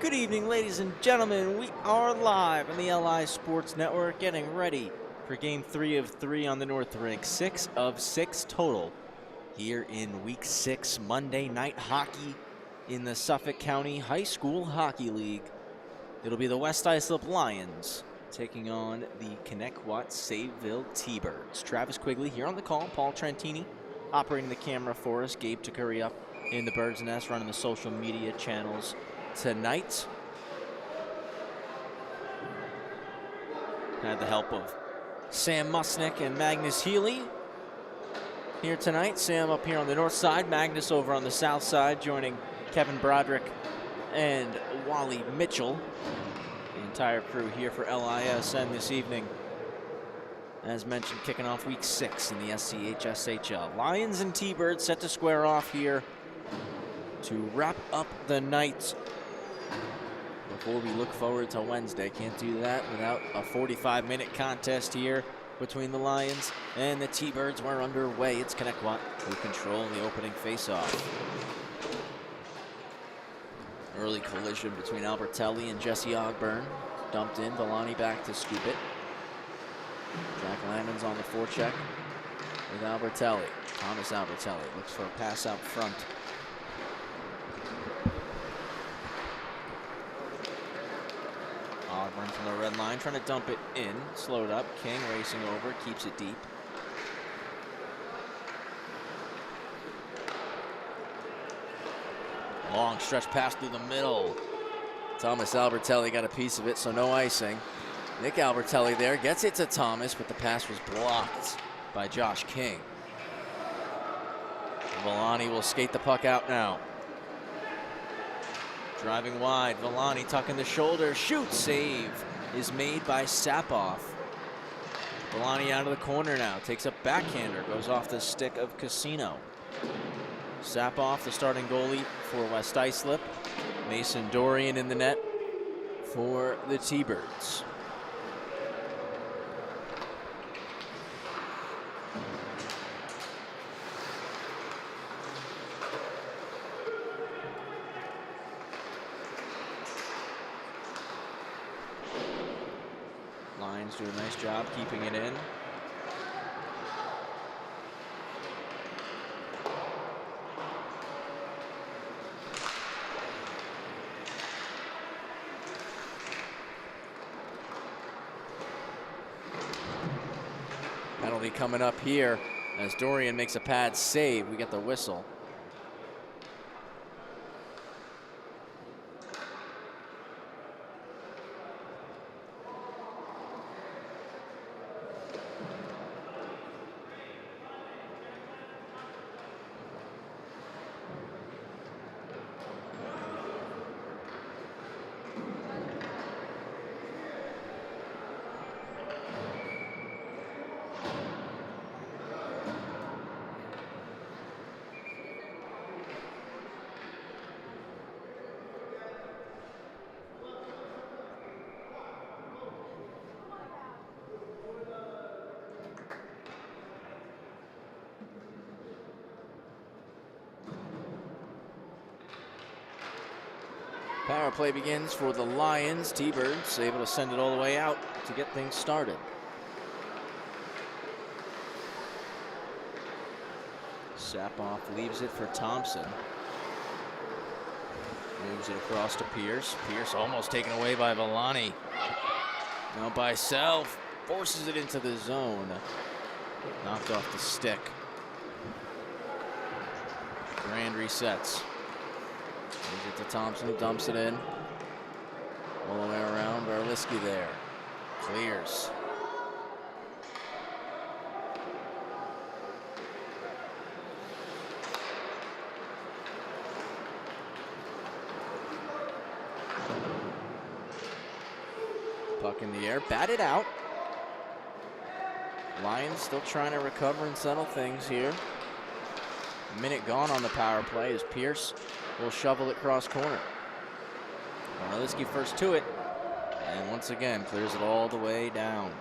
Good evening, ladies and gentlemen. We are live on the LI Sports Network, getting ready for Game 3 of 3 on the North Rink. 6 of 6 total here in Week 6 Monday Night Hockey in the Suffolk County High School Hockey League. It'll be the West Islip Lions taking on the Connetquot Sayville T-Birds. Travis Quigley here on the call. Paul Trentini operating the camera for us. Gabe Takuri up in the Bird's Nest running the social media channels tonight. Had the help of Sam Musnick and Magnus Healy here tonight. Sam up here on the north side, Magnus over on the south side, joining Kevin Broderick and Wally Mitchell. The entire crew here for LISN this evening. As mentioned, kicking off Week 6 in the SCHSHL. Lions and T-Birds set to square off here to wrap up the night before we look forward to Wednesday. Can't do that without a 45-minute contest here between the Lions and the T-Birds. We're underway. It's Connetquot who control the opening face-off. Early collision between Albertelli and Jesse Ogburn. Dumped in, Villani back to scoop it. Jack Lammons on the forecheck with Albertelli. Thomas Albertelli looks for a pass out front. Ogburn from the red line, trying to dump it in. Slowed up, King racing over, keeps it deep. Long stretch pass through the middle. Thomas Albertelli got a piece of it, so no icing. Nick Albertelli there, gets it to Thomas, but the pass was blocked by Josh King. Villani will skate the puck out now. Driving wide, Villani tucking the shoulder, shoots, save is made by Sapoff. Villani out of the corner now, takes a backhander, goes off the stick of Casino. Sapoff, the starting goalie for West Islip. Mason Dorian in the net for the T-Birds. Lions do a nice job keeping it in. Penalty coming up here as Dorian makes a pad save. We get the whistle. Power play begins for the Lions. T-Birds able to send it all the way out to get things started. Sapoff leaves it for Thompson. Moves it across to Pierce. Pierce almost taken away by Villani. Now by Self, forces it into the zone. Knocked off the stick. Grand resets. Gives it to Thompson, who dumps it in. All the way around, Berliski there. Clears. Puck in the air, batted out. Lions still trying to recover and settle things here. A minute gone on the power play as Pierce will shovel it cross corner. Berliski first to it, and once again clears it all the way down.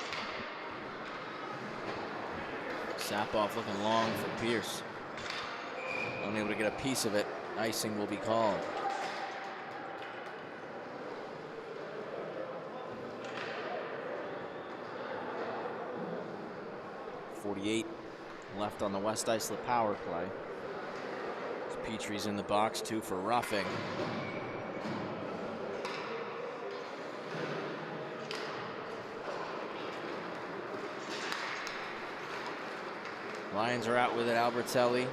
Sapoff looking long for Pierce. Unable to get a piece of it. Icing will be called. 2:48 left on the West Islip power play. Petrie's in the box, 2 for roughing. Lions are out with it. Albertelli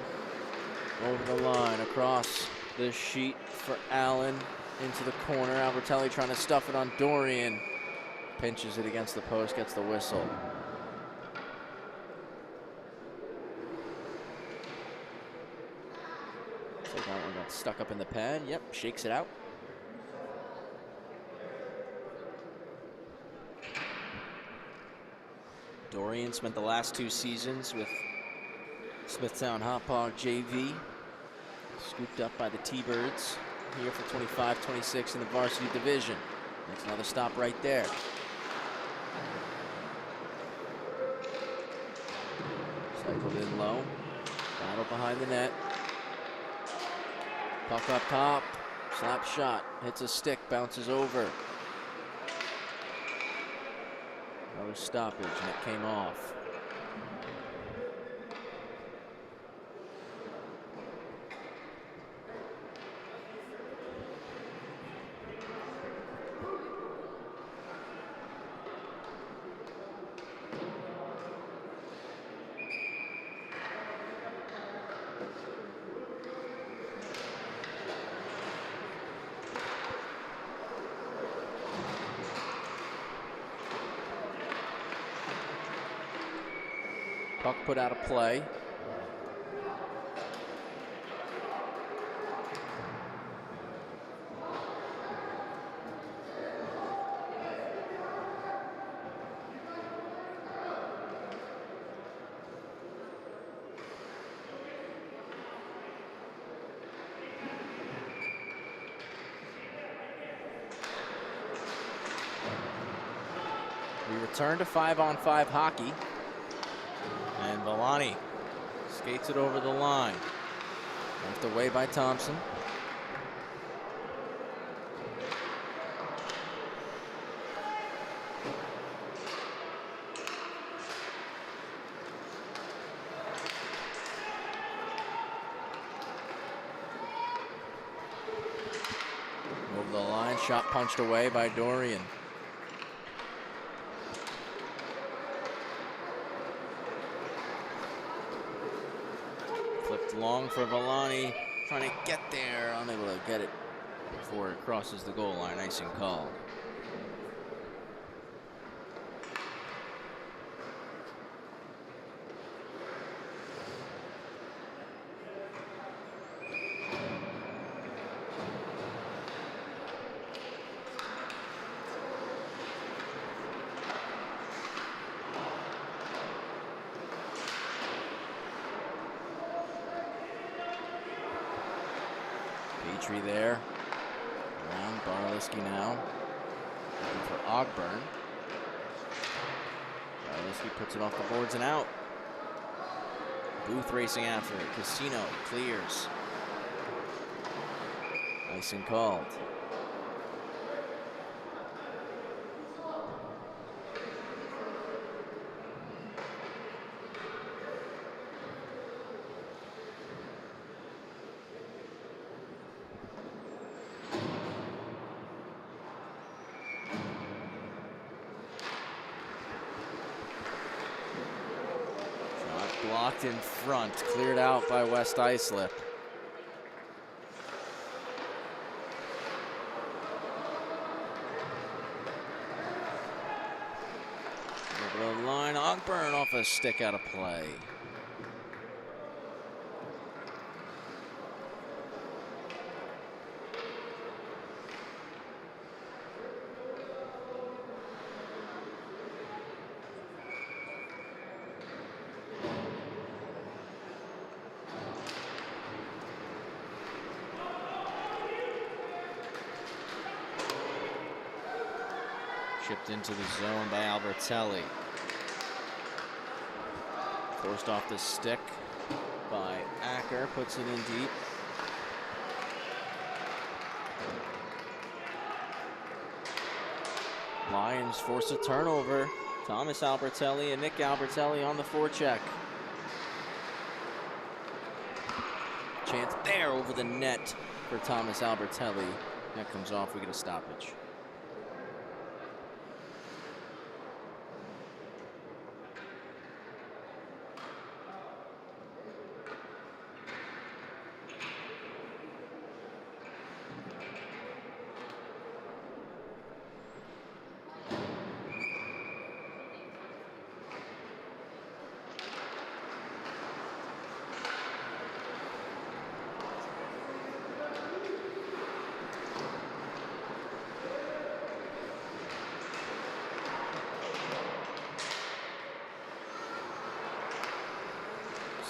over the line, across the sheet for Allen, into the corner. Albertelli trying to stuff it on Dorian. Pinches it against the post, gets the whistle. So that one got stuck up in the pad. Yep, shakes it out. Dorian spent the last 2 seasons with Smithtown Hauppauge JV. Scooped up by the T-Birds here for 25-26 in the varsity division. That's another stop right there. Cycled in low. Battle behind the net. Puck up top. Slap shot. Hits a stick. Bounces over. Another stoppage, and it came off. Puck put out of play. We return to 5-on-5 hockey. And Villani skates it over the line. Left away by Thompson. Over the line, shot punched away by Dorian. Flipped long for Villani, trying to get there, unable to get it before it crosses the goal line. Icing called. Petrie there. Around Barliski now. Looking for Ogburn. Barliski puts it off the boards and out. Booth racing after it. Casino clears. Icing called. Blocked in front, cleared out by West Islip. Over the line, Ogburn off a stick out of play. Chipped into the zone by Albertelli. Forced off the stick by Acker, puts it in deep. Lions force a turnover. Thomas Albertelli and Nick Albertelli on the forecheck. Chance there over the net for Thomas Albertelli. That comes off, we get a stoppage.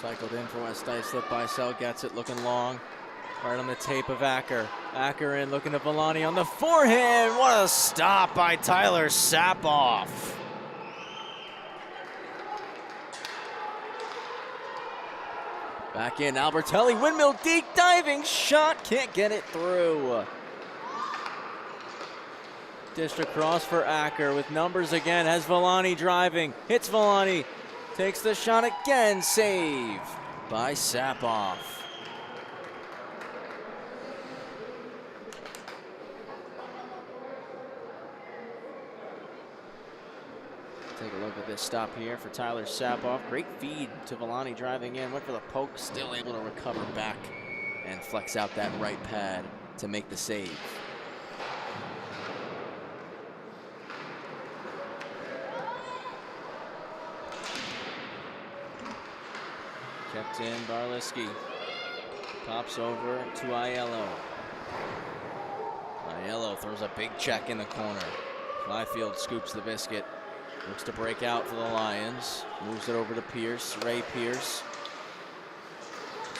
Cycled in for West Islip. Bicel gets it, looking long. Right on the tape of Acker. Acker in, looking to Villani on the forehand. What a stop by Tyler Sapoff. Back in, Albertelli, windmill deep diving shot. Can't get it through. Dished across for Acker with numbers again. Has Villani driving. Hits Villani. Takes the shot again, save by Sapoff. Take a look at this stop here for Tyler Sapoff. Great feed to Villani driving in, went for the poke, still able to recover back and flex out that right pad to make the save. Kept in, Barliski. Pops over to Aiello. Aiello throws a big check in the corner. Flyfield scoops the biscuit. Looks to break out for the Lions. Moves it over to Pierce, Ray Pierce.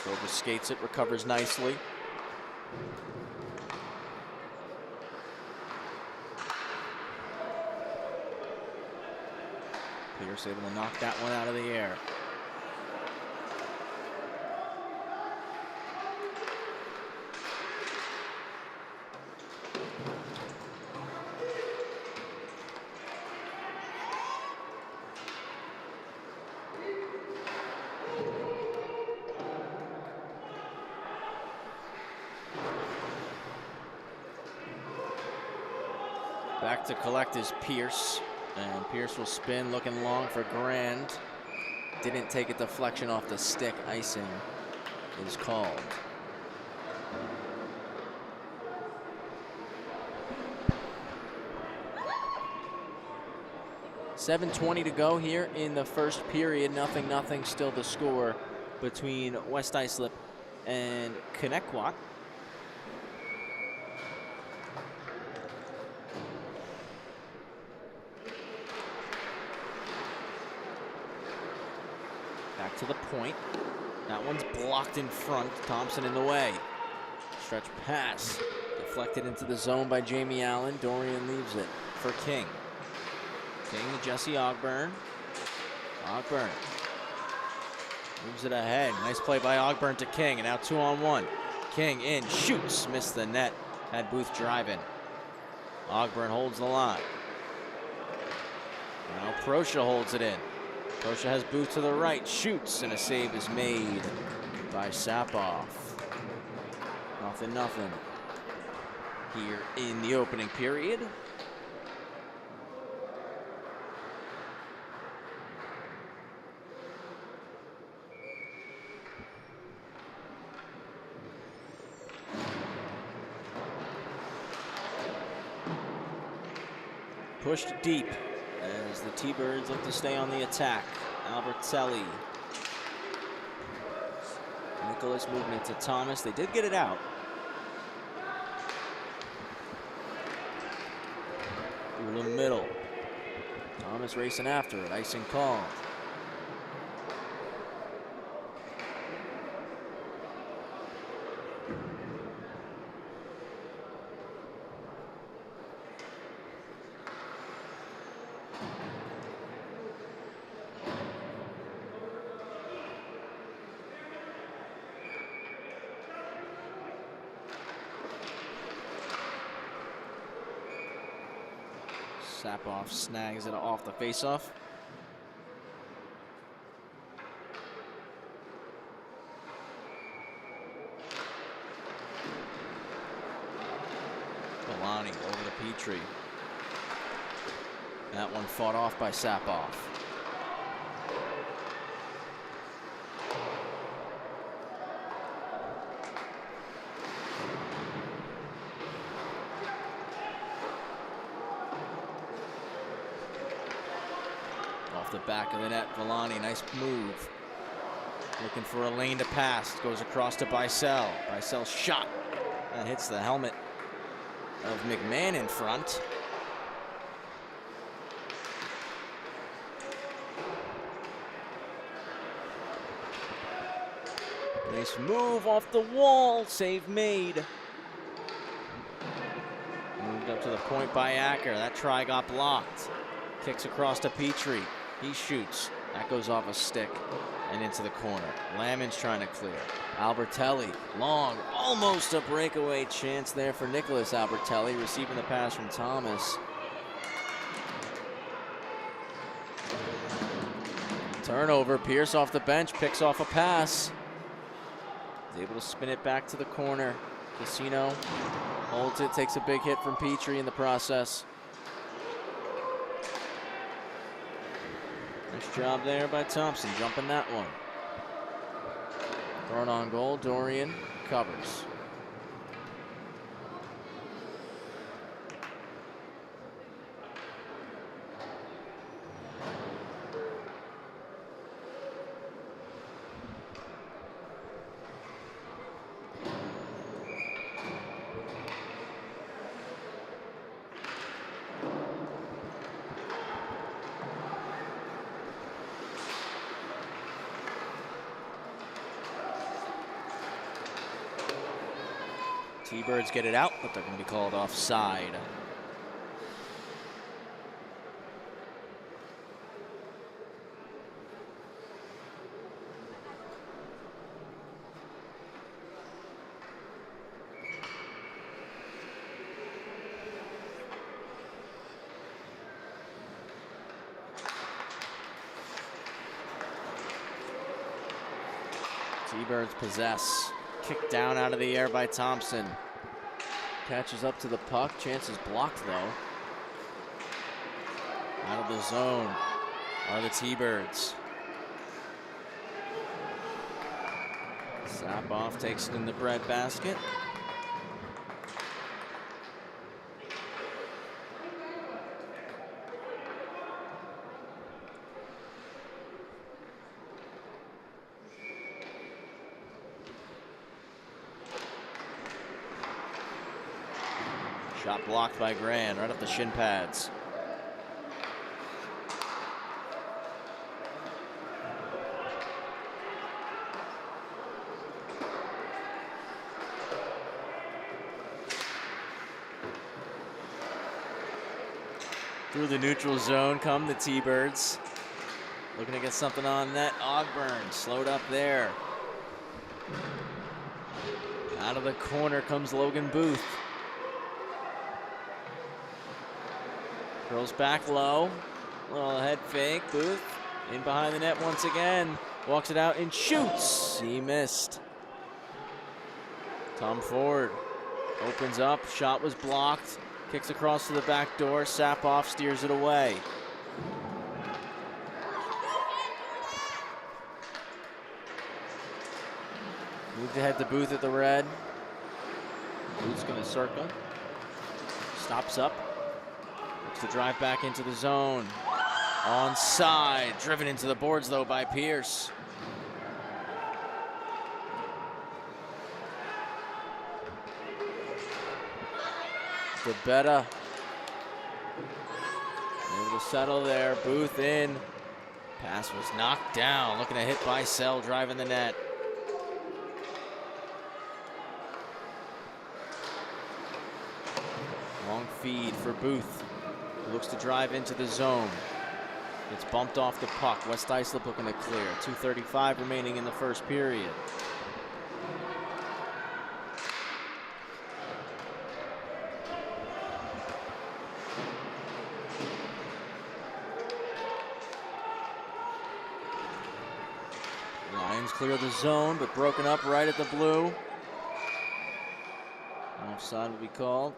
Over skates it, recovers nicely. Pierce able to knock that one out of the air. Back to collect is Pierce, and Pierce will spin, looking long for Grand. Didn't take a deflection off the stick. Icing is called. .7:20 to go here in the first period. 0-0 still the score between West Islip and Connetquot. Back to the point. That one's blocked in front. Thompson in the way. Stretch pass. Deflected into the zone by Jamie Allen. Dorian leaves it for King. King to Jesse Ogburn. Ogburn moves it ahead. Nice play by Ogburn to King. And now 2-on-1. King in, shoots. Missed the net. Had Booth driving. Ogburn holds the line. Now Proscia holds it in. Proscia has Booth to the right, shoots, and a save is made by Sapoff. 0-0 here in the opening period. Pushed deep as the T-Birds look to stay on the attack. Albertelli. Nicholas moving it to Thomas. They did get it out. Through the middle. Thomas racing after it. Icing called. Sapoff snags it off the faceoff. Villani over to Petrie. That one fought off by Sapoff. Off the back of the net, Villani, nice move. Looking for a lane to pass, goes across to Bicel. Bicel's shot, that hits the helmet of McMahon in front. Nice move off the wall, save made. Moved up to the point by Acker, that try got blocked. Kicks across to Petrie, he shoots. That goes off a stick and into the corner. Lamon's trying to clear. Albertelli, long, almost a breakaway chance there for Nicholas Albertelli, receiving the pass from Thomas. Turnover, Pierce off the bench, picks off a pass. Is able to spin it back to the corner. Casino holds it, takes a big hit from Petrie in the process. Nice job there by Thompson, jumping that one. Thrown on goal, Dorian covers. T-Birds get it out, but they're going to be called offside. T-Birds possess. Kicked down out of the air by Thompson. Catches up to the puck. Chance is blocked though. Out of the zone are the T-Birds. Sapoff takes it in the bread basket. Shot blocked by Grand, right up the shin pads. Through the neutral zone come the T-Birds. Looking to get something on net. Ogburn slowed up there. Out of the corner comes Logan Booth. Curls back low, little head fake, Booth in behind the net once again, walks it out and shoots, he missed. Tom Ford opens up, shot was blocked, kicks across to the back door, Sapoff steers it away. Moved ahead to Booth at the red. Booth's gonna circle, stops up. To drive back into the zone. Onside, driven into the boards though by Pierce. DeBetta able to settle there. Booth in. Pass was knocked down. Looking to hit Bicel, driving the net. Long feed for Booth. Looks to drive into the zone. It's bumped off the puck. West Islip looking to clear. 2:35 remaining in the first period. clear the zone, but broken up right at the blue. Offside will be called.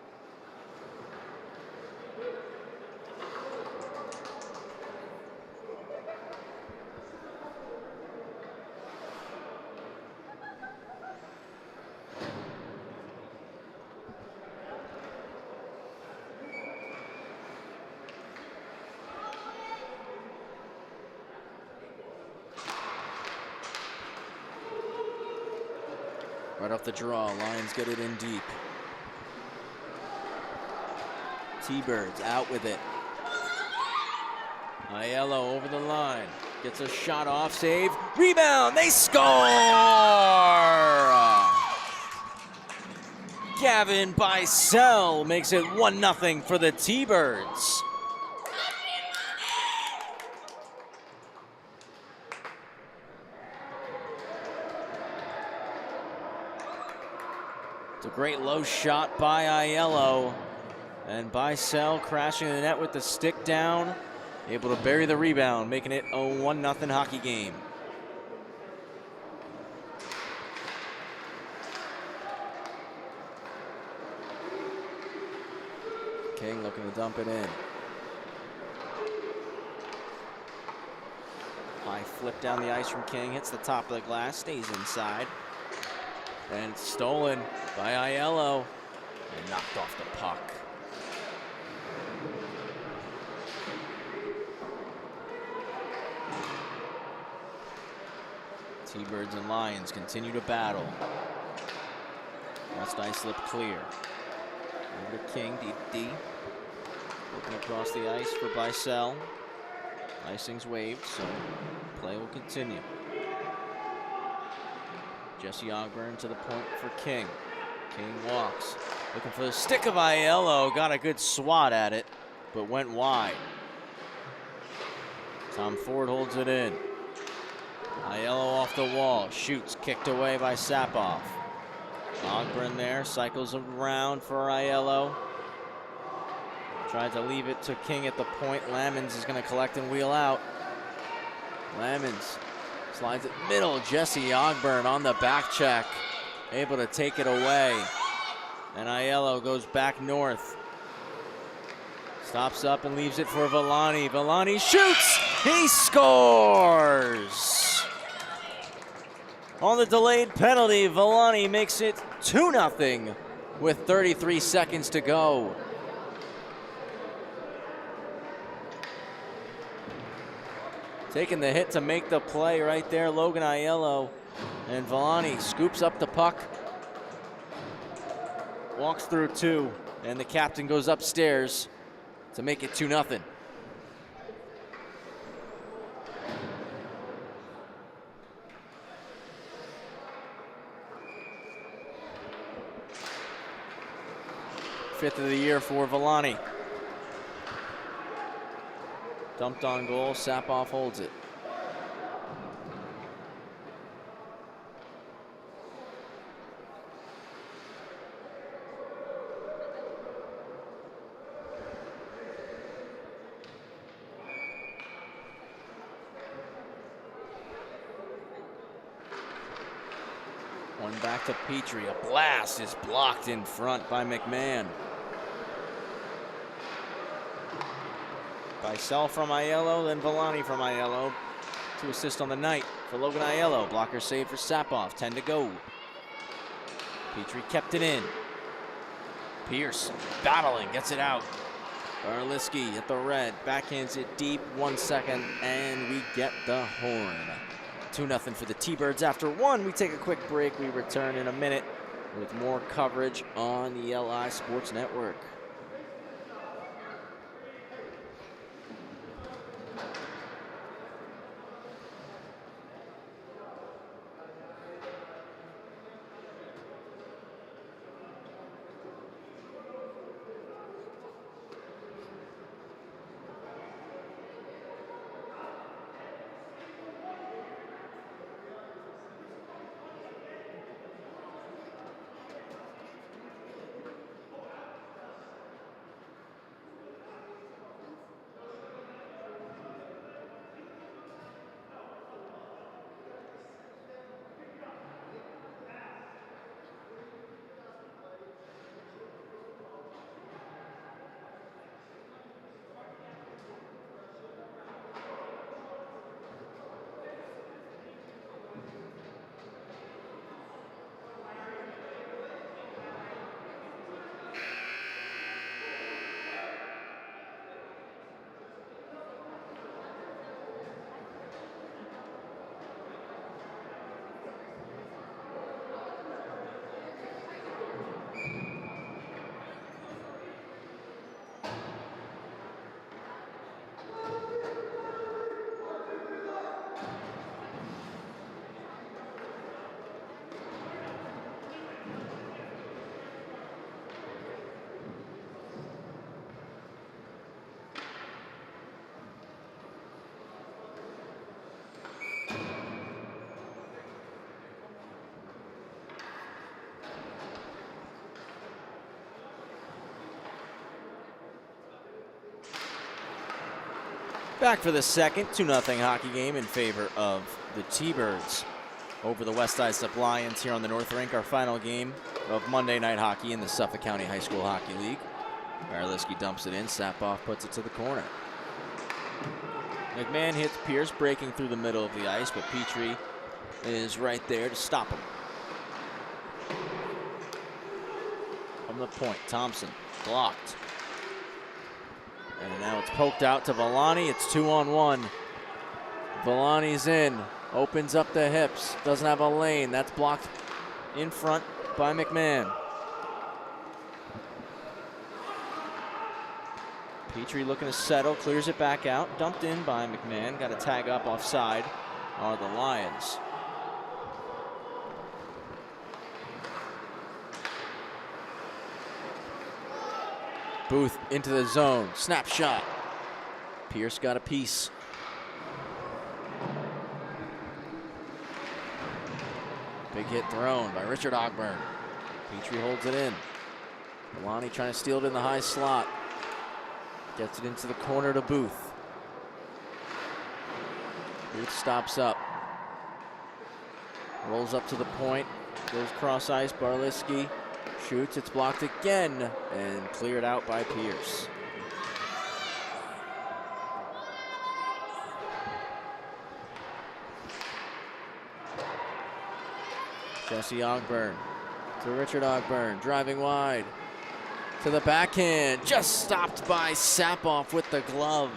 Right off the draw, Lions get it in deep. T-Birds out with it. Aiello over the line. Gets a shot off, save, rebound, they score! Gavin Bicel makes it 1-0 for the T-Birds. It's a great low shot by Aiello. And Bicel crashing the net with the stick down. Able to bury the rebound, making it a 1-0 hockey game. King looking to dump it in. High flip down the ice from King, hits the top of the glass, stays inside. And it's stolen by Aiello and knocked off the puck. T-Birds and Lions continue to battle. West Islip clear. Over to King, deep D. Looking across the ice for Bicel. Icing's waved, so play will continue. Jesse Ogburn to the point for King. King walks. Looking for the stick of Aiello. Got a good swat at it, but went wide. Tom Ford holds it in. Aiello off the wall, shoots, kicked away by Sapoff. Ogburn there, cycles around for Aiello. Tried to leave it to King at the point. Lamons is going to collect and wheel out. Lamons slides it middle. Jesse Ogburn on the back check, able to take it away. And Aiello goes back north. Stops up and leaves it for Villani. Villani shoots, he scores! On the delayed penalty, Villani makes it 2-0 with 33 seconds to go. Taking the hit to make the play right there, Logan Aiello. And Villani scoops up the puck. Walks through two, and the captain goes upstairs to make it 2-0. Fifth of the year for Villani. Dumped on goal, Sapoff holds it. One back to Petrie. A blast is blocked in front by McMahon. Bicel from Aiello, then Villani from Aiello. 2 assists on the night for Logan Aiello. Blocker save for Sapoff, 10 to go. Petrie kept it in. Pierce battling, gets it out. Barliski at the red, backhands it deep, 1 second, and we get the horn. 2-0 for the T-Birds after one. We take a quick break. We return in a minute with more coverage on the LI Sports Network. Back for the second 2-0 hockey game in favor of the T-Birds over the West Islip Lions here on the North Rink, our final game of Monday night hockey in the Suffolk County High School Hockey League. Barliski dumps it in, Sapoff puts it to the corner. McMahon hits Pierce, breaking through the middle of the ice, but Petrie is right there to stop him. From the point, Thompson blocked. And now it's poked out to Villani. It's 2-on-1. Villani's in, opens up the hips, doesn't have a lane. That's blocked in front by McMahon. Petrie looking to settle, clears it back out, dumped in by McMahon. Got a tag up offside are the Lions. Booth into the zone, snapshot. Pierce got a piece. Big hit thrown by Richard Ogburn. Petrie holds it in. Villani trying to steal it in the high slot. Gets it into the corner to Booth. Booth stops up. Rolls up to the point. Goes cross ice. Barliski shoots. It's blocked again and cleared out by Pierce. Jesse Ogburn to Richard Ogburn. Driving wide. To the backhand, just stopped by Sapoff with the glove.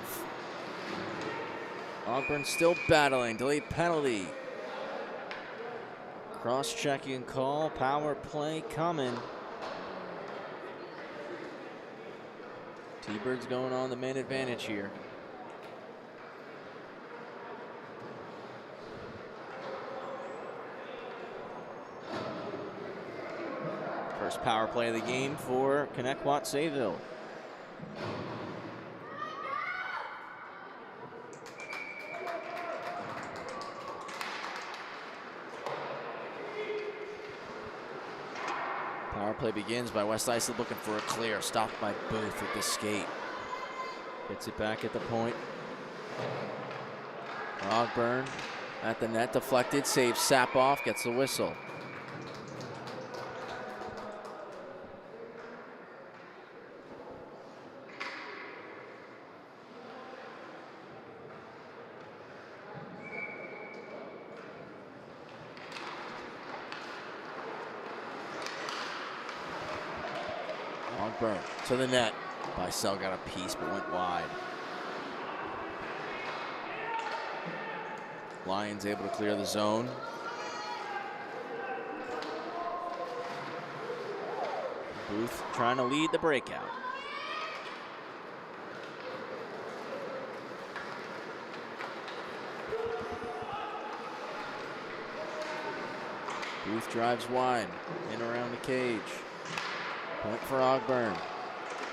Ogburn still battling, delayed penalty. Cross-checking call, power play coming. T-Birds going on the man advantage here. First power play of the game for Connetquot Sayville. Power play begins by West Islip looking for a clear. Stopped by Booth with the skate. Gets it back at the point. Ogburn at the net, deflected, saves Sapoff, gets the whistle. Ogburn to the net. Bicel got a piece but went wide. Lions able to clear the zone. Booth trying to lead the breakout. Booth drives wide, in around the cage. Point for Ogburn.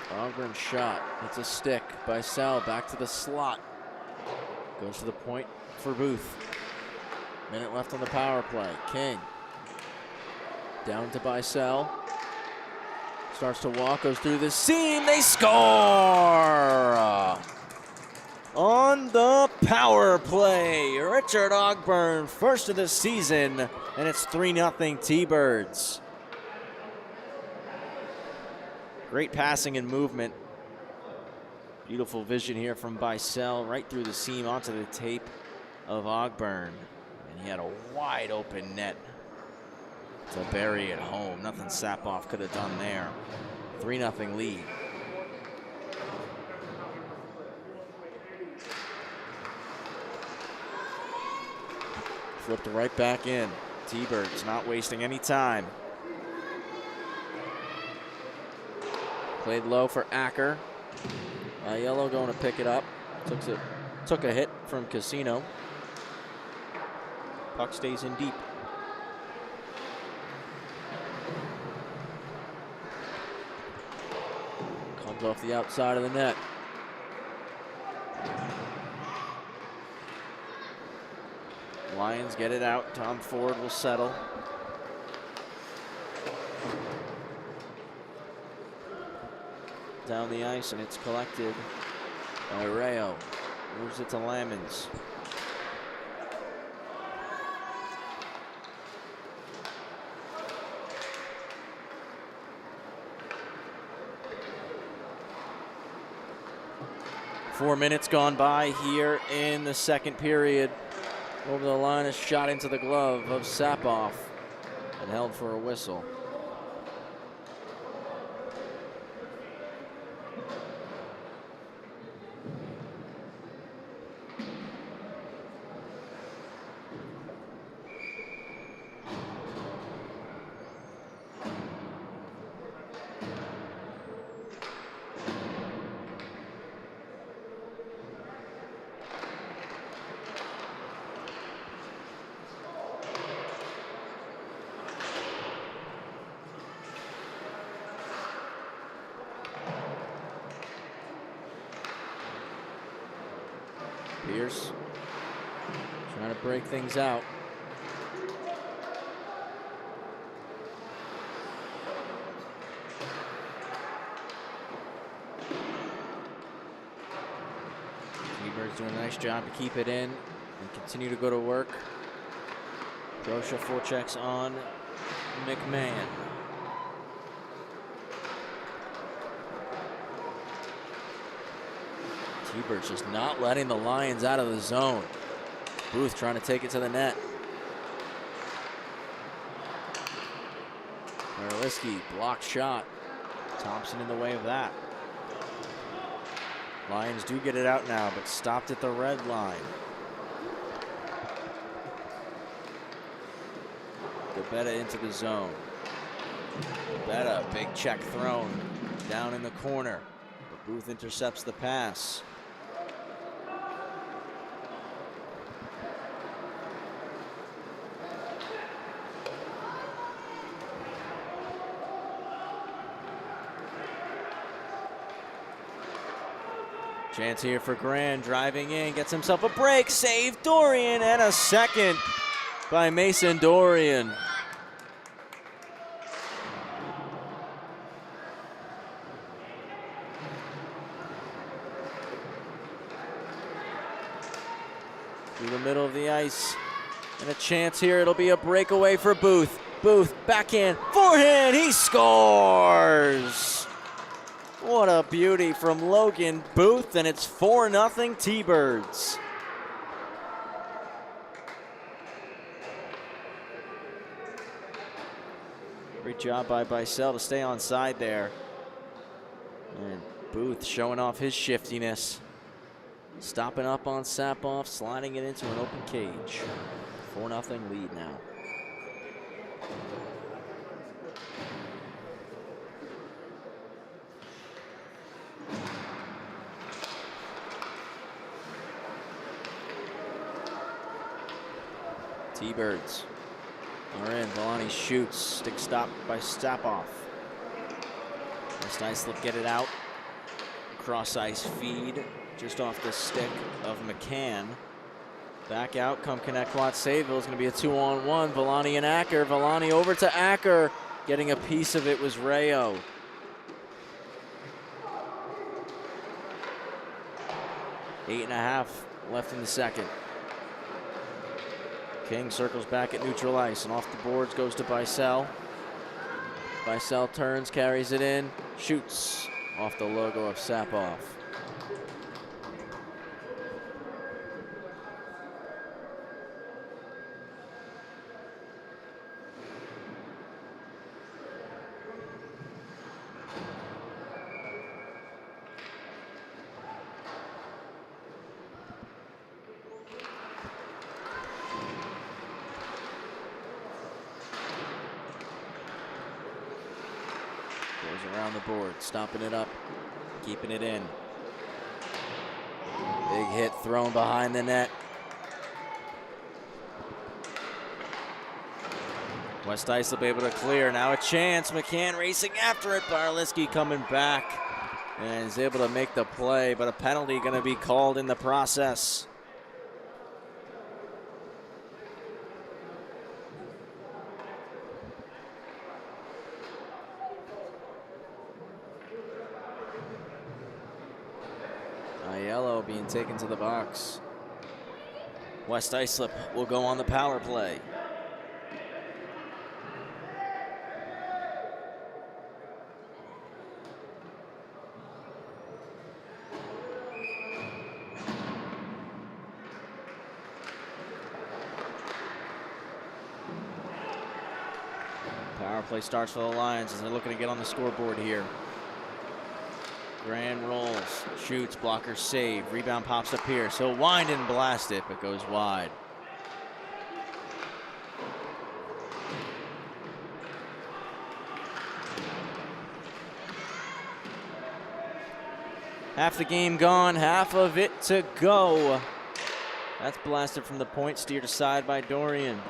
Ogburn shot. It's a stick by Sell. Back to the slot. Goes to the point for Booth. Minute left on the power play. King. Down to Bicel. Starts to walk. Goes through the seam. They score! On the power play. Richard Ogburn, first of the season. And it's 3-0 T-Birds. Great passing and movement. Beautiful vision here from Bicel, right through the seam onto the tape of Ogburn. And he had a wide open net to bury it home. Nothing Sapoff could have done there. 3-0 lead. Flipped right back in. T-Birds not wasting any time. Played low for Acker. Yellow going to pick it up. Took a hit from Casino. Puck stays in deep. Comes off the outside of the net. Lions get it out. Tom Ford will settle. Down the ice, and it's collected by Rayo. Moves it to Lamons. Four minutes gone by here in the second period. Over the line, a shot into the glove of Sapoff and held for a whistle. Pierce trying to break things out. T-Bird's doing a nice job to keep it in and continue to go to work. Grosha forechecks on McMahon. T-Bird's just not letting the Lions out of the zone. Booth trying to take it to the net. Marliski, blocked shot. Thompson in the way of that. Lions do get it out now, but stopped at the red line. Gabetta into the zone. Gabetta, big check thrown down in the corner. But Booth intercepts the pass. Chance here for Grand, driving in, gets himself a break, save Dorian, and a second by Mason Dorian. Through the middle of the ice, and a chance here, it'll be a breakaway for Booth. Booth, backhand, forehand, he scores! What a beauty from Logan Booth, and it's 4-0 T-Birds. Great job by Bicel to stay on side there. And Booth showing off his shiftiness. Stopping up on Sapoff, sliding it into an open cage. 4-0 lead now. T-Birds are in. Vellani shoots. Stick stop by Sapoff. Islip get it out. Cross ice feed just off the stick of McCann. Back out come Connetquot. Sayville is going to be a 2-on-1. Vellani and Acker. Vellani over to Acker. Getting a piece of it was Rayo. Eight and a half left in the second. King circles back at neutral ice, and off the boards goes to Bicel. Bicel turns, carries it in, shoots off the logo of Sapoff. Around the board, stopping it up, keeping it in. Big hit thrown behind the net. West Islip able to clear. Now a chance. McCann racing after it. Barliski coming back and is able to make the play, but a penalty going to be called in the process. Aiello being taken to the box. West Islip will go on the power play. Power play starts for the Lions as they're looking to get on the scoreboard here. Grand rolls, shoots, blocker save, rebound pops up here. So wind and blast it, but goes wide. Half the game gone, half of it to go. That's blasted from the point, steered aside by Dorian.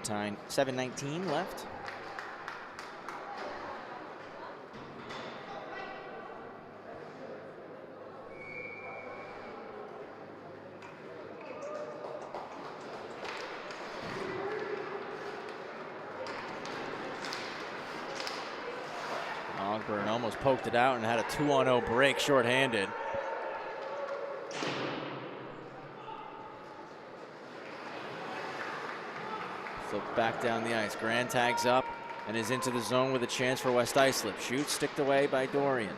Time, 7:19 left. Ogburn almost poked it out and had a 2-on-0 break shorthanded. Flip back down the ice. Grand tags up and is into the zone with a chance for West Islip. Shoots, sticked away by Dorian.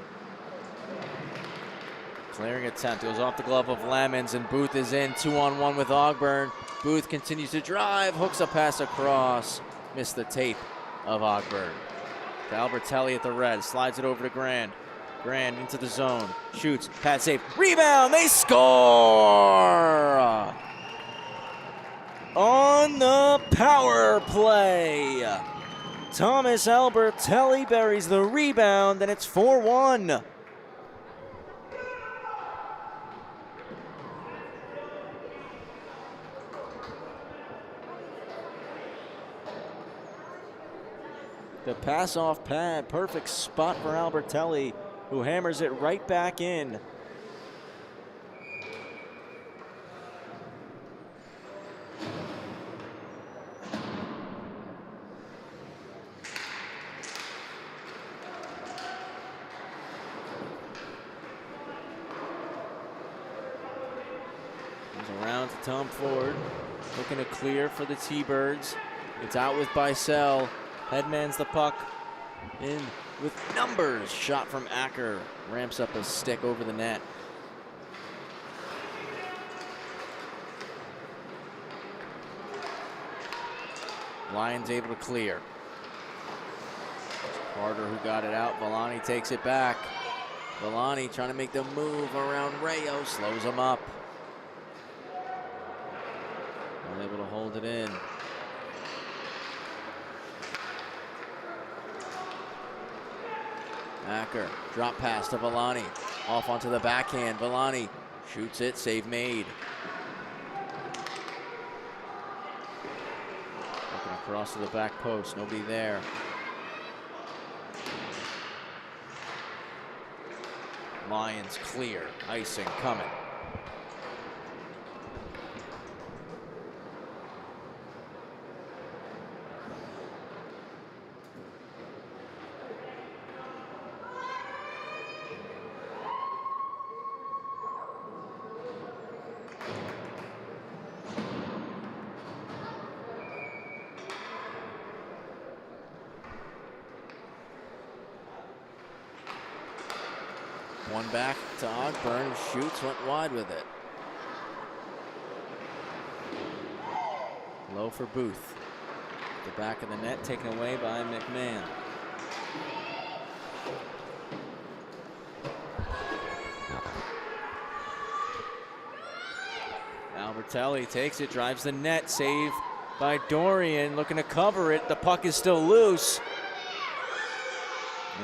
Clearing attempt, goes off the glove of Lemons, and Booth is in 2-on-1 with Ogburn. Booth continues to drive, hooks a pass across. Missed the tape of Ogburn. To Albertelli at the red, slides it over to Grand. Grand into the zone, shoots, pad save, rebound, they score! On the power play, Thomas Albertelli buries the rebound, and it's 4-1. The pass off pad, perfect spot for Albertelli, who hammers it right back in. Around to Tom Ford, looking to clear for the T-Birds. It's out with Bicel. Headmans the puck in with numbers. Shot from Acker. Ramps up a stick over the net. Lions able to clear. Carter who got it out. Villani takes it back. Villani trying to make the move around Rayo. Slows him up. Unable to hold it in. Acker, drop pass to Villani. Off onto the backhand. Villani shoots it, save made. Looking across to the back post, nobody there. Lions clear, icing coming. One back to Ogburn, shoots, went wide with it. Low for Booth. The back of the net taken away by McMahon. Albertelli takes it, drives the net, save by Dorian, looking to cover it. The puck is still loose.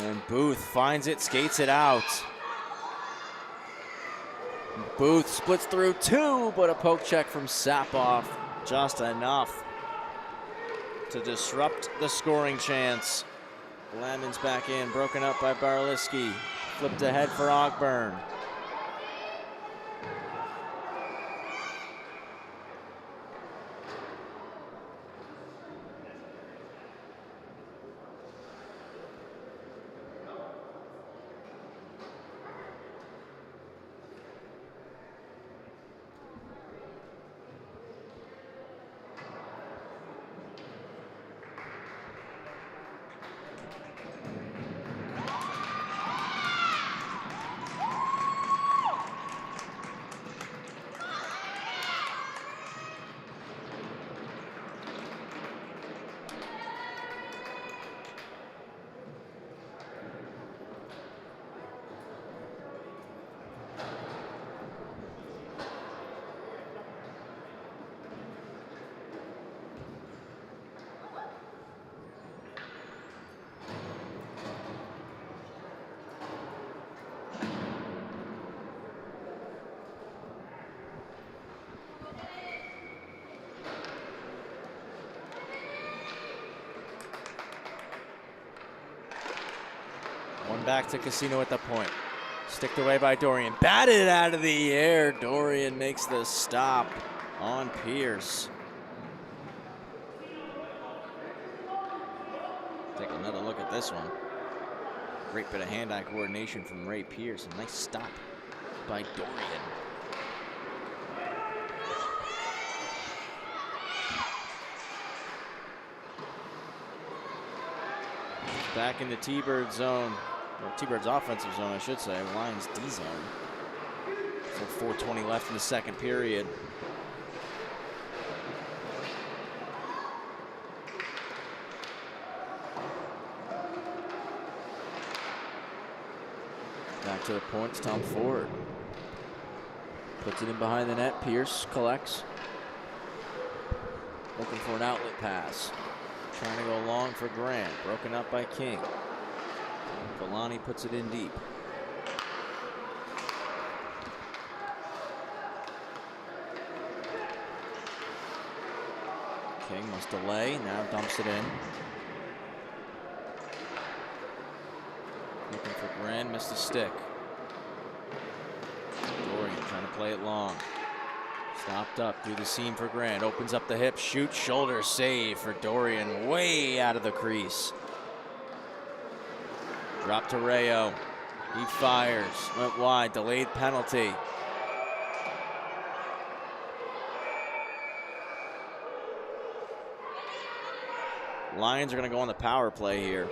And Booth finds it, skates it out. Booth splits through two, but a poke check from Sapoff, just enough to disrupt the scoring chance. Lemons back in, broken up by Barliski. Flipped ahead for Ogburn. back to Casino at the point. Sticked away by Dorian. Batted out of the air. Dorian makes the stop on Pierce. Take another look at this one. Great bit of hand-eye coordination from Ray Pierce. A nice stop by Dorian. Back in the T-Bird zone, or T-Bird's offensive zone, I should say. Lions D zone. So 4:20 left in the second period. Back to the point, it's Tom Ford. Puts it in behind the net, Pierce collects. Looking for an outlet pass. Trying to go long for Grant, broken up by King. Villani puts it in deep. King must delay, now dumps it in. Looking for Grant, missed the stick. Dorian trying to play it long. Stopped up through the seam for Grant. Opens up the hip, shoots, shoulder save for Dorian. Way out of the crease. Drop to Rayo. He fires. Went wide. Delayed penalty. Lions are going to go on the power play here.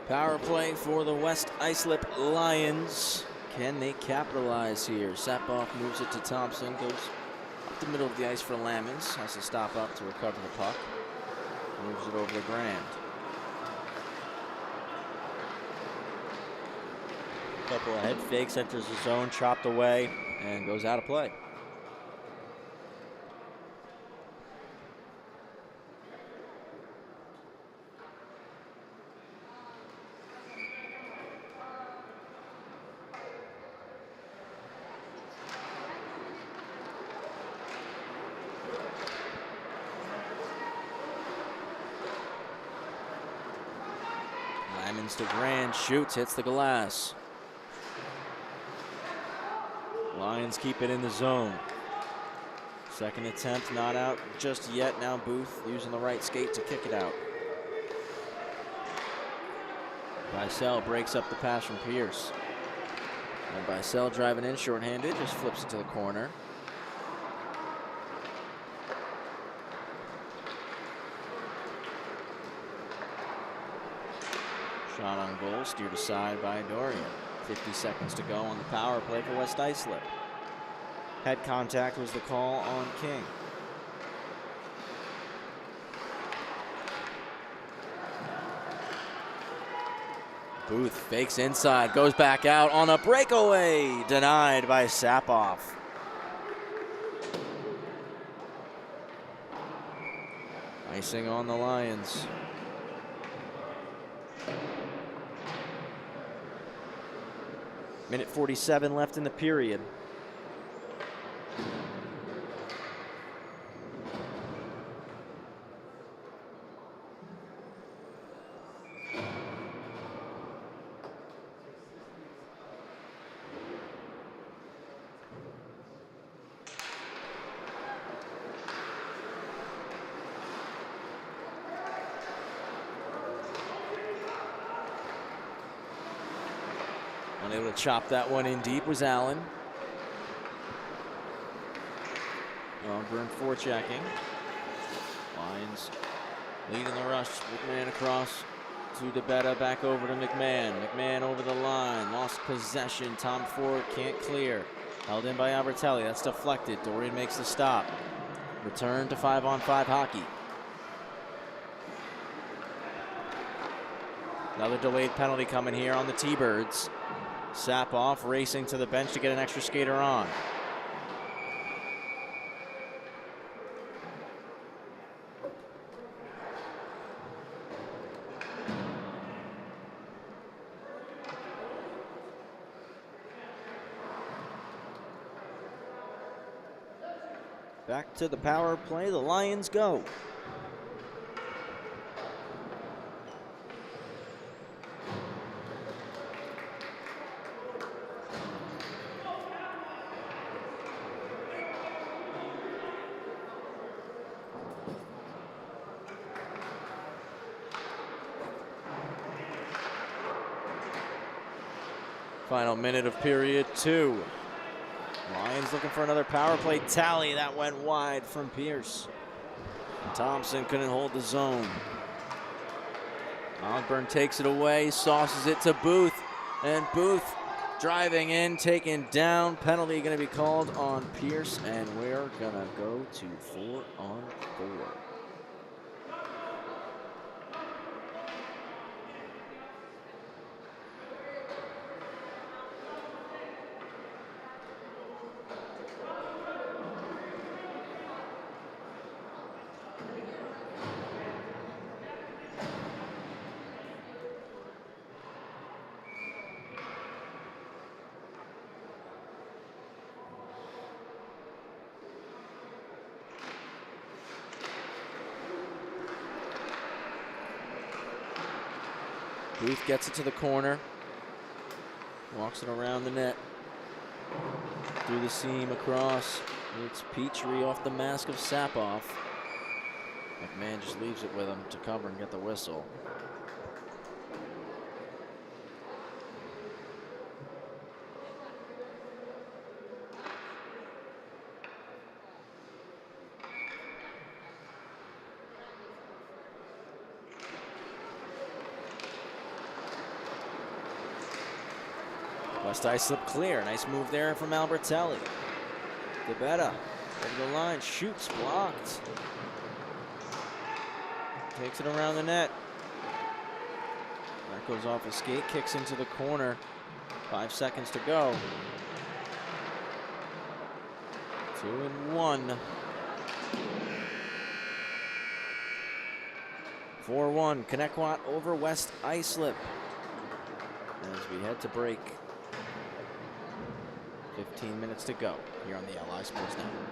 Power play for the West Islip Lions. Can they capitalize here? Sapoff moves it to Thompson, goes up the middle of the ice for Lamons. Has to stop up to recover the puck. Moves it over to Grand. Couple of head fakes, enters the zone, chopped away, and goes out of play. Lamons to Grand, shoots, hits the glass. Lions keep it in the zone. Second attempt, not out just yet. Now Booth using the right skate to kick it out. Bicel breaks up the pass from Pierce. And Bicel driving in shorthanded, just flips it to the corner. Shot on goal, steered aside by Dorian. 50 seconds to go on the power play for West Islip. Head contact was the call on King. Booth fakes inside, goes back out on a breakaway. Denied by Sapoff. Icing on the Lions. Minute 47 left in the period. Unable to chop that one in deep was Allen. Burn forechecking. Lions leading the rush. McMahon across to DeBetta, back over to McMahon. McMahon over the line, lost possession. Tom Ford can't clear. Held in by Albertelli. That's deflected. Dorian makes the stop. Return to 5-on-5 hockey. Another delayed penalty coming here on the T-Birds. Sapoff racing to the bench to get an extra skater on. Back to the power play, the Lions go. Final minute of period 2. Lions looking for another power play tally. That went wide from Pierce. Thompson couldn't hold the zone. Ogburn takes it away, sauces it to Booth, and Booth driving in, taken down. Penalty going to be called on Pierce, and we're going to go to 4-on-4. Booth gets it to the corner, walks it around the net, through the seam across. It's Petrie off the mask of Sapoff. McMahon just leaves it with him to cover and get the whistle. West Islip clear. Nice move there from Albertelli. DeBetta over the line, shoots, blocked. Takes it around the net. That goes off a skate, kicks into the corner. 5 seconds to go. 2-1. 4-1. Connetquot over West Islip. As we head to break. 15 minutes to go here on the LI Sports Network.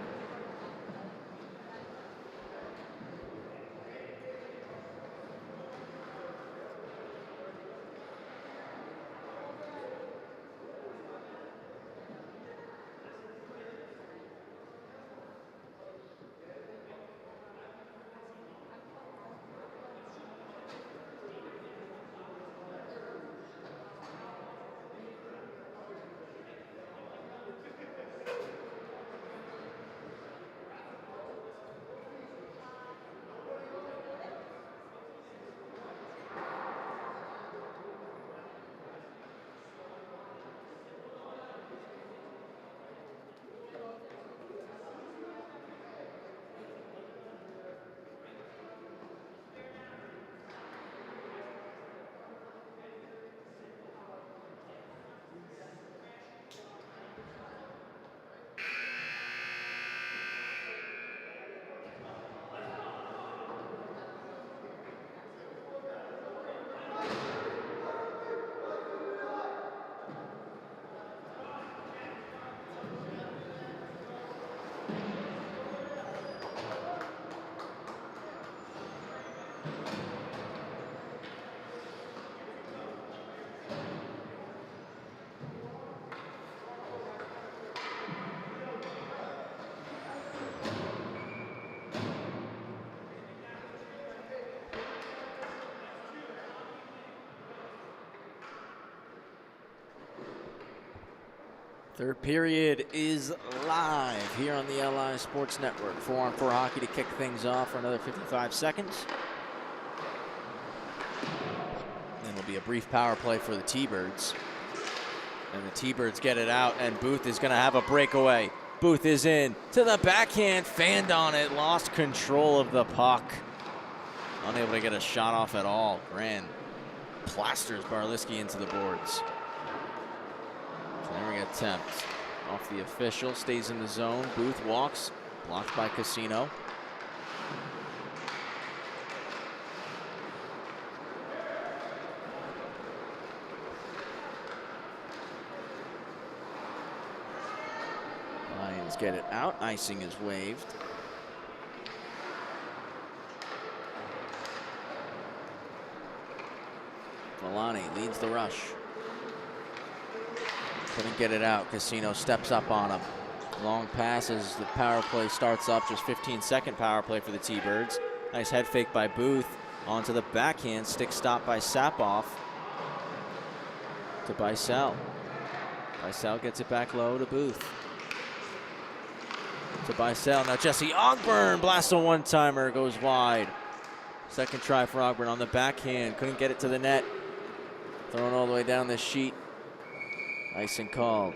Third period is live here on the LI Sports Network. 4-on-4 hockey to kick things off for another 55 seconds. Then will be a brief power play for the T-Birds. And the T-Birds get it out, and Booth is going to have a breakaway. Booth is in to the backhand, fanned on it, lost control of the puck. Unable to get a shot off at all. Grand plasters Barliski into the boards. Clearing attempt off the official, stays in the zone. Booth walks, blocked by Casino. Lions get it out, icing is waved. Milani leads the rush. Couldn't get it out. Casino steps up on him. Long pass as the power play starts up. Just 15-second power play for the T-Birds. Nice head fake by Booth. Onto the backhand. Stick stop by Sapoff. To Bicel. Bicel gets it back low to Booth. To Bicel. Now Jesse Ogburn blasts a one-timer. Goes wide. Second try for Ogburn on the backhand. Couldn't get it to the net. Thrown all the way down the sheet. Icing called.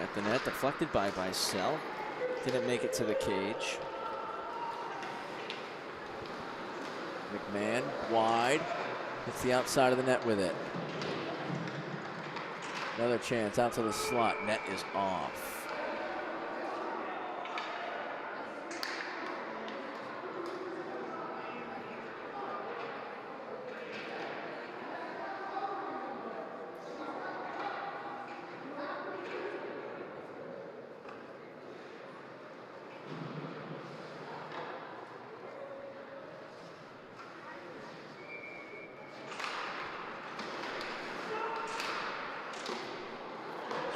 At the net, deflected by Bicel. Didn't make it to the cage. McMahon wide. Hits the outside of the net with it. Another chance out to the slot. Net is off.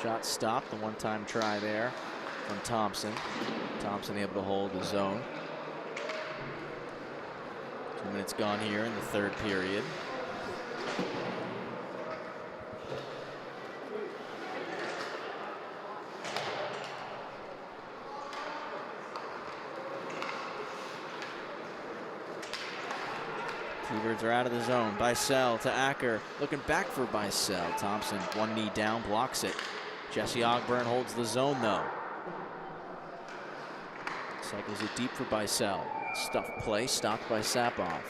Shot stopped, the one-time try there from Thompson. Thompson able to hold the zone. 2 minutes gone here in the third period. T-Birds are out of the zone. Bicel to Acker, looking back for Bicel. Thompson, one knee down, blocks it. Jesse Ogburn holds the zone though. Cycles it deep for Bicel. Stuff play, stopped by Sapoff.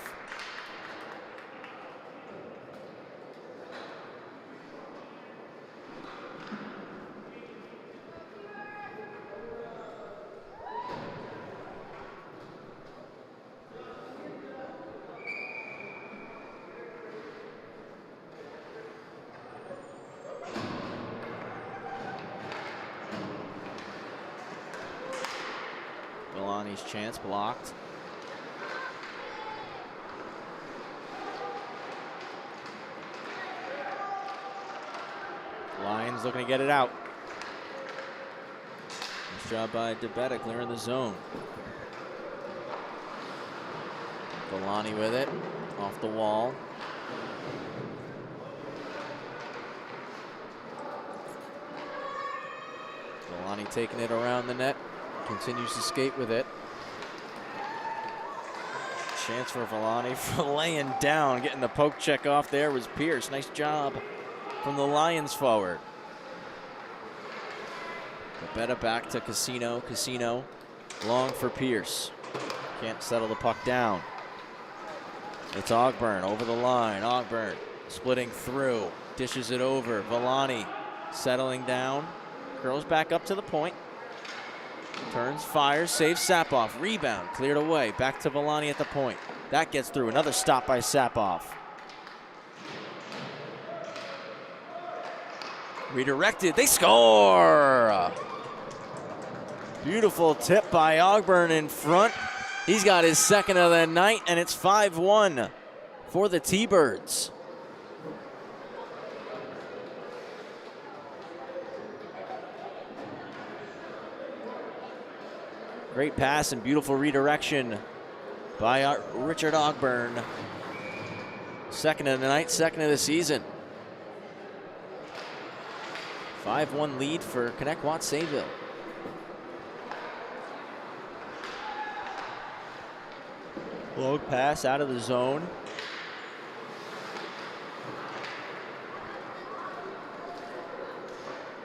Milani's chance blocked. Lions looking to get it out. Nice job by DeBetta clearing the zone. Galani with it, off the wall. Galani taking it around the net. Continues to skate with it. Chance for Villani for laying down. Getting the poke check off there was Pierce. Nice job from the Lions forward. DeBetta back to Casino. Casino long for Pierce. Can't settle the puck down. It's Ogburn over the line. Ogburn splitting through. Dishes it over. Villani settling down. Curls back up to the point. Turns, fires, saves Sapoff. Rebound, cleared away. Back to Villani at the point. That gets through. Another stop by Sapoff. Redirected. They score! Beautiful tip by Ogburn in front. He's got his second of the night, and it's 5-1 for the T-Birds. Great pass and beautiful redirection by Richard Ogburn. Second of the night, second of the season. 5-1 lead for Connetquot Sayville. Low pass out of the zone.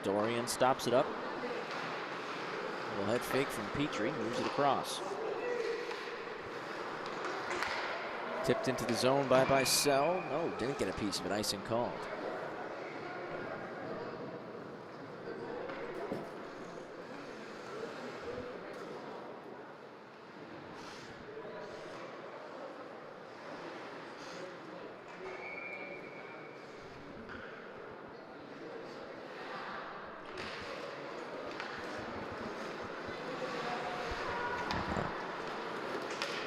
Dorian stops it up. Little head fake from Petrie, moves it across. Tipped into the zone by Bicel. No, didn't get a piece of it, icing called.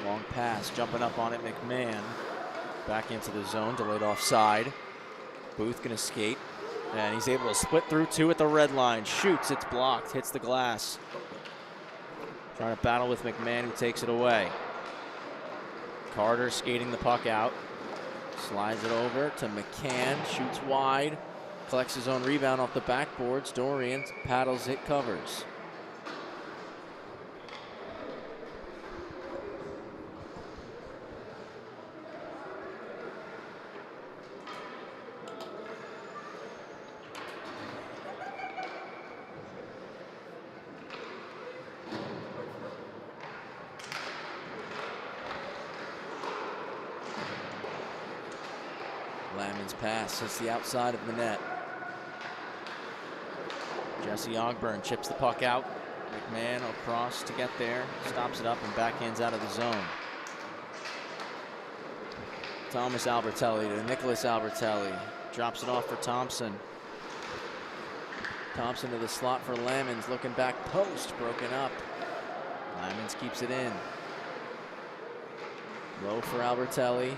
Long pass, jumping up on it, McMahon. Back into the zone, delayed offside. Booth gonna skate, and he's able to split through two at the red line. Shoots, it's blocked, hits the glass. Trying to battle with McMahon, who takes it away. Carter skating the puck out. Slides it over to McCann, shoots wide. Collects his own rebound off the backboards. Dorian paddles it, covers. Lamon's pass hits the outside of the net. Jesse Ogburn chips the puck out. McMahon across to get there. Stops it up and backhands out of the zone. Thomas Albertelli to Nicholas Albertelli. Drops it off for Thompson. Thompson to the slot for Lamons. Looking back post. Broken up. Lamons keeps it in. Low for Albertelli.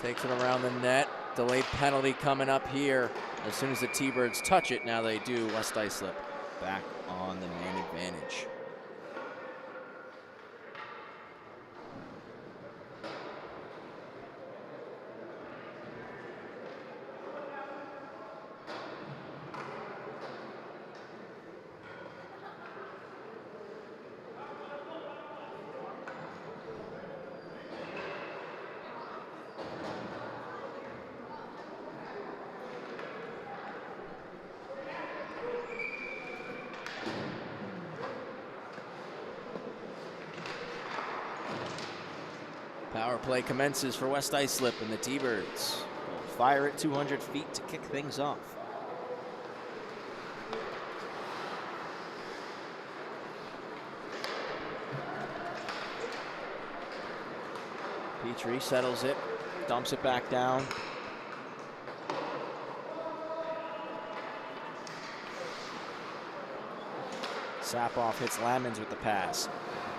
Takes it around the net. Delayed penalty coming up here. As soon as the T-Birds touch it, now they do. West Islip back on the man advantage. Power play commences for West Islip, and the T-Birds will fire at 200 feet to kick things off. Petrie settles it, dumps it back down. Sapoff hits Lamons with the pass.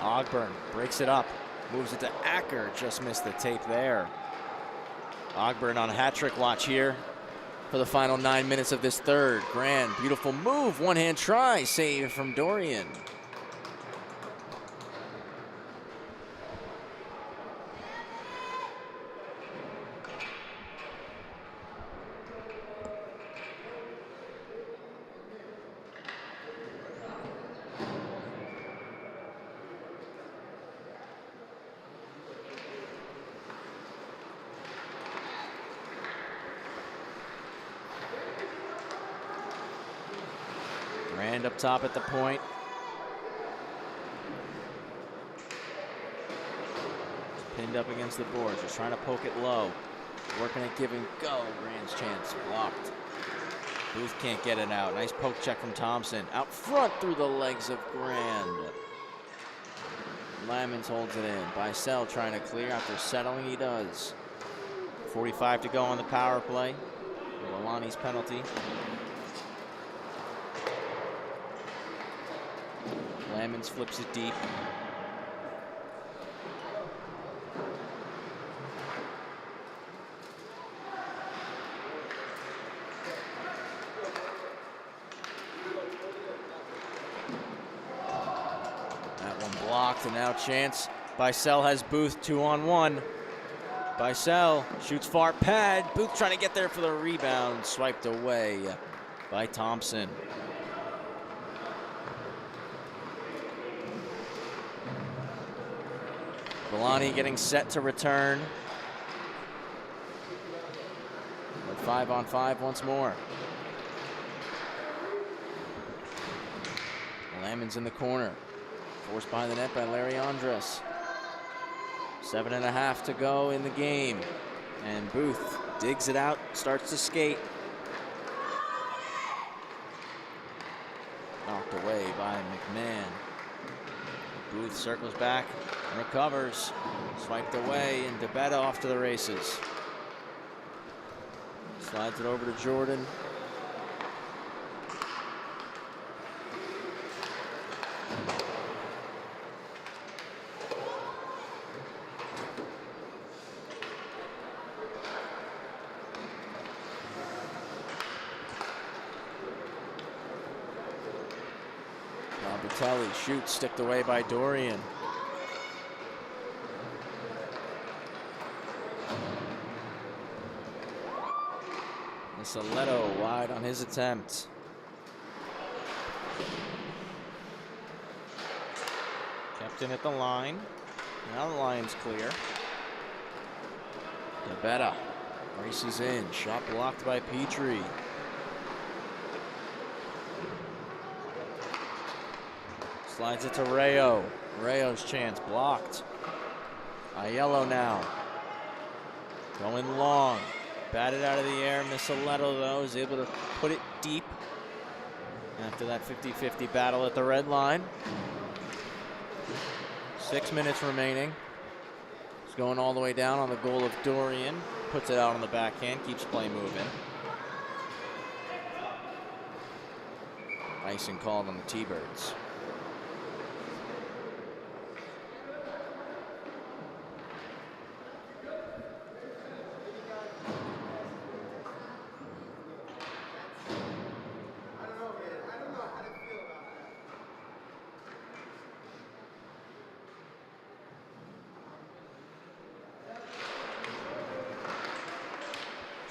Ogburn breaks it up. Moves it to Acker, just missed the tape there. Ogburn on hat trick watch here for the final 9 minutes of this third. Grand, beautiful move, one-hand try, save from Dorian. Grand up top at the point. Pinned up against the boards, just trying to poke it low. Working at give and go. Grand's chance blocked. Booth can't get it out. Nice poke check from Thompson. Out front through the legs of Grand. Lamons holds it in. Bicel trying to clear after settling, he does. 45 to go on the power play. Milani's penalty. Lamons flips it deep. blocked, and now chance. Bicel has Booth 2-on-1. Bicel shoots far pad. Booth trying to get there for the rebound. Swiped away by Thompson. Villani getting set to return. But 5-on-5 once more. Lamon's in the corner. Forced behind the net by Larry Andres. 7.5 to go in the game. And Booth digs it out, starts to skate. Knocked away by McMahon. Booth circles back and recovers. Swiped away, and DeBetta off to the races. Slides it over to Jordan. Batelli shoots, sticked away by Dorian. Nicoletto wide on his attempt. Kept in at the line. Now the line's clear. DeBetta races in. Shot blocked by Petrie. Slides it to Rayo. Rayo's chance blocked. Aiello now. Going long. Batted out of the air. Nicoletto, though, is able to put it deep after that 50-50 battle at the red line. 6 minutes remaining. It's going all the way down on the goal of Dorian. Puts it out on the backhand. Keeps play moving. Icing called on the T-Birds.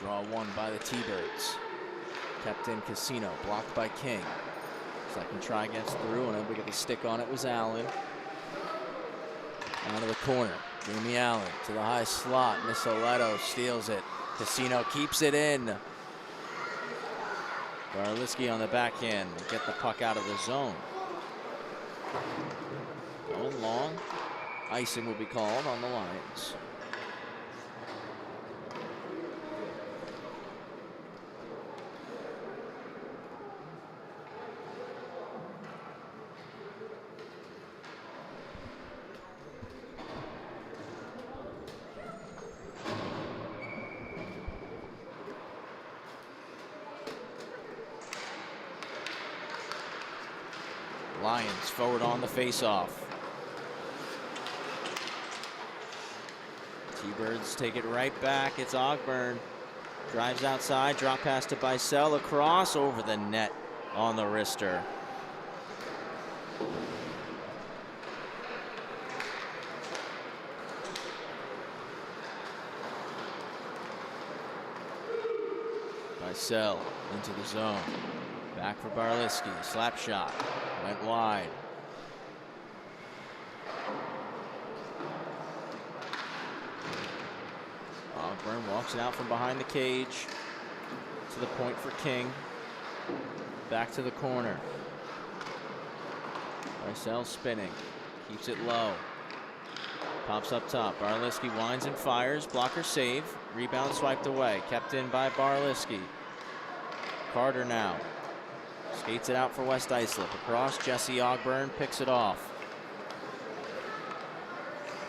Draw one by the T-Birds. Kept in Casino, blocked by King. Second try gets through, and able to get the stick on it was Allen. Out of the corner, Jamie Allen to the high slot. Nicoletto steals it. Casino keeps it in. Barliski on the backhand will get the puck out of the zone. Going long. Icing will be called on the Lions. Lions forward on the faceoff. T-Birds take it right back. It's Ogburn. Drives outside, drop pass to Bicel, across over the net on the wrister. Bicel into the zone. Back for Barliski. Slap shot. Went wide. Ogburn walks it out from behind the cage. To the point for King. Back to the corner. Bicel spinning. Keeps it low. Pops up top. Barliski winds and fires. Blocker save. Rebound swiped away. Kept in by Barliski. Carter now. Skates it out for West Islip. Across, Jesse Ogburn picks it off.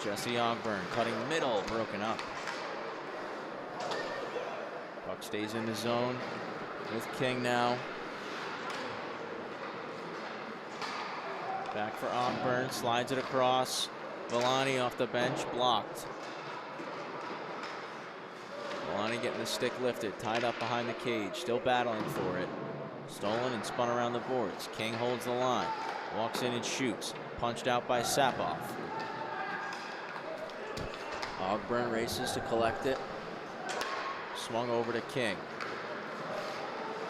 Jesse Ogburn cutting middle, broken up. Puck stays in the zone with King now. Back for Ogburn, slides it across. Villani off the bench, blocked. Villani getting the stick lifted, tied up behind the cage, still battling for it. Stolen and spun around the boards. King holds the line. Walks in and shoots. punched out by Sapoff. Ogburn races to collect it. Swung over to King.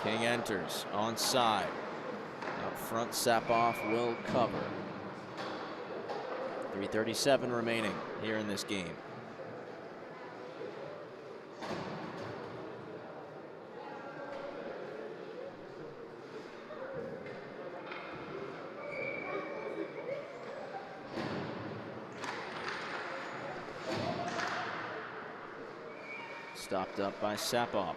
King enters onside. Out front, Sapoff will cover. 3:37 remaining here in this game. Stopped up by Sapoff.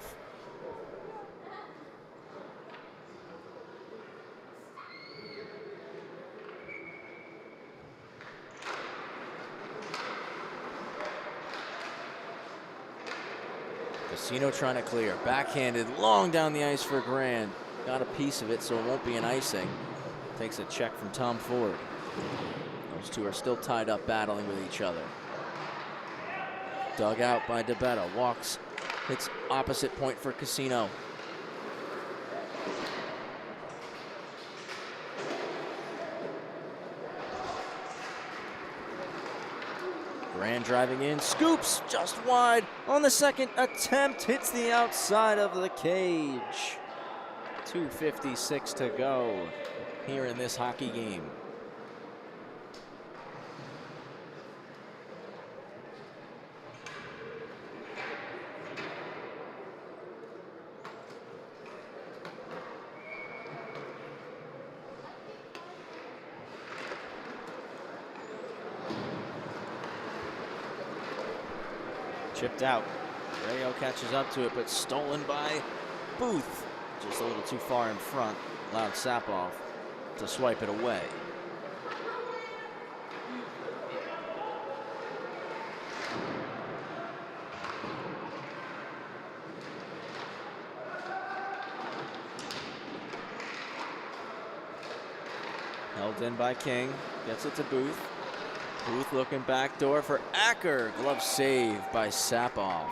Casino trying to clear. Backhanded, long down the ice for Grand. Got a piece of it, so it won't be an icing. Takes a check from Tom Ford. Those two are still tied up, battling with each other. Dug out by DeBetta. Walks. Hits opposite point for Casino. Grand driving in, scoops just wide on the second attempt, hits the outside of the cage. 2:56 to go here in this hockey game. Chipped out. Rayo catches up to it, but stolen by Booth. Just a little too far in front. Allowed Sapoff to swipe it away. Held in by King. Gets it to Booth. Booth looking back door for Acker. Glove save by Sapoff.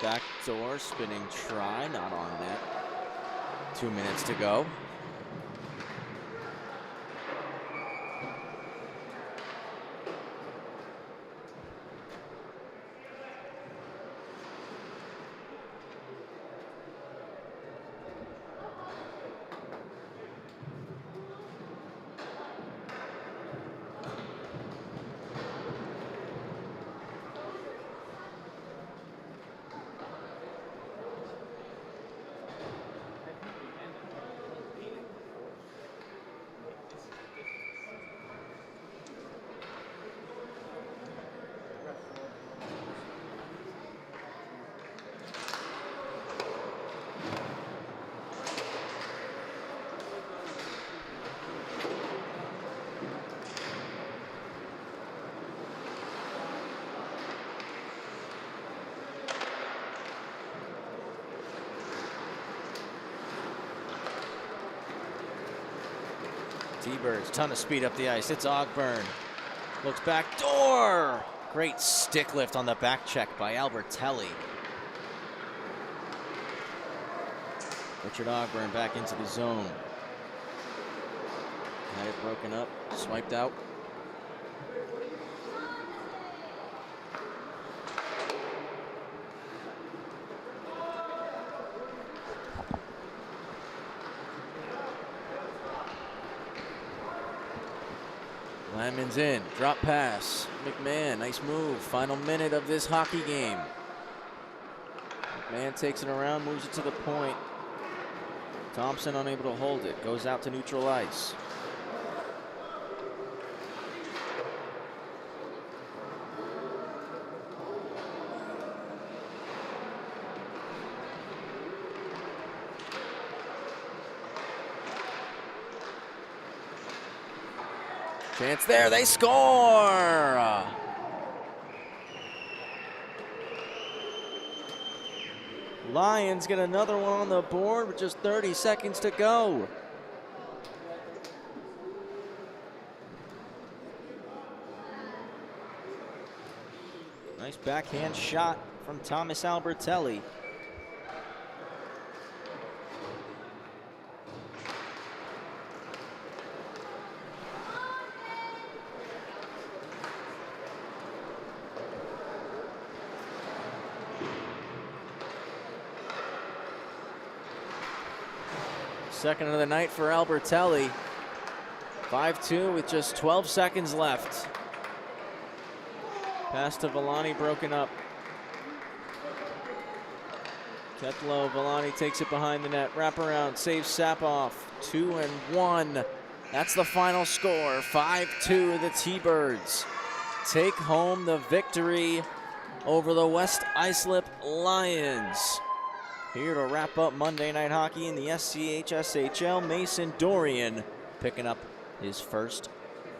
Back door, spinning try, not on net. 2 minutes to go. T-Birds, ton of speed up the ice. It's Ogburn. Looks back door. Great stick lift on the back check by Albertelli. Richard Ogburn back into the zone. Had it broken up, swiped out. Lyman's in, drop pass. McMahon, nice move. Final minute of this hockey game. McMahon takes it around, moves it to the point. Thompson unable to hold it, goes out to neutral ice. Chance there, they score! Lions get another one on the board with just 30 seconds to go. Nice backhand shot from Thomas Albertelli. Second of the night for Albertelli. 5-2 with just 12 seconds left. Pass to Villani broken up. Kept low, Villani takes it behind the net. Wraparound, saves Sapoff. 2-1. That's the final score. 5-2, the T-Birds take home the victory over the West Islip Lions. Here to wrap up Monday Night Hockey in the SCHSHL, Mason Dorian picking up his first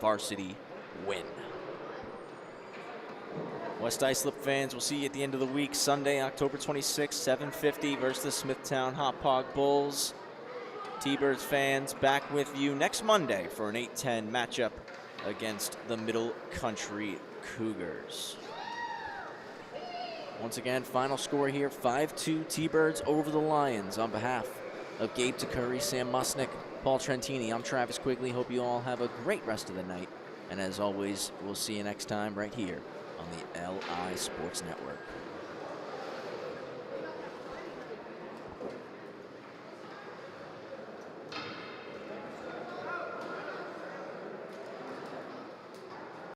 varsity win. West Islip fans, we'll see you at the end of the week, Sunday, October 26th, 7:50 versus the Smithtown Hauppauge Bulls. T-Birds fans, back with you next Monday for an 8-10 matchup against the Middle Country Cougars. Once again, final score here, 5-2 T-Birds over the Lions. On behalf of Gabe Takuri, Sam Musnick, Paul Trentini, I'm Travis Quigley. Hope you all have a great rest of the night. And as always, we'll see you next time right here on the LI Sports Network.